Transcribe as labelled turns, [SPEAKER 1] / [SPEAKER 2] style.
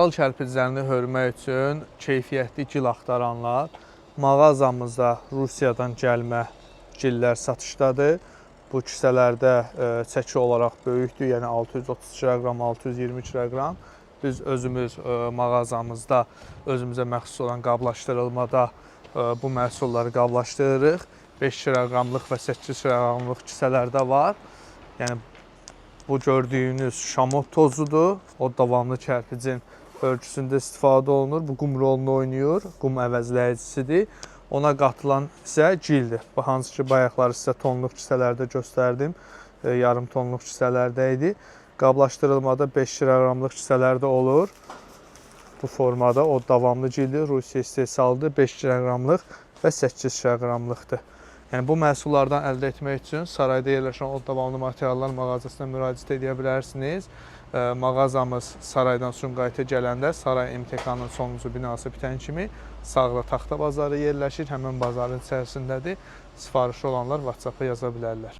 [SPEAKER 1] Metal kərpiclərini hörmək üçün keyfiyyətli gil axtaranlar mağazamızda Rusiyadan gəlmə gillər satışdadır. Bu kisələrdə çəki olaraq böyükdür, yəni 630 kiloqram, 620 kiloqram. Biz özümüz mağazamızda özümüzə məxsus olan qablaşdırılmada bu məhsulları qablaşdırırıq. 5 kiloqramlıq və 8 kiloqramlıq kisələrdə var. Yəni bu gördüyünüz şamot tozudur. O davamlı kərpicin örgüsündə istifadə olunur. Bu qum rolunu oynayır, qum əvəzləyicisidir. Ona qatılan isə gildir. Bu hansı ki, bayaqları sizə tonluq kisələrdə göstərdim. Yarım tonluq kisələrdə idi. Qablaşdırılmada 5 kiloqramlıq kisələrdə olur. Bu formada o davamlı gildir. Rusiya istehsalıdır. 5 kiloqramlıq və 8 kiloqramlıqdır. Yəni bu məhsullardan əldə etmək üçün sarayda yerləşən o davamlı materiallar mağazasına müraciət edə bilərsiniz. Mağazamız saraydan Sumqayıta gələndə saray MTK-nın sonuncu binası bitən kimi sağda taxta bazarı yerləşir. Həmin bazarın içərisindədir. Sifarişi olanlar WhatsApp-a yaza bilərlər.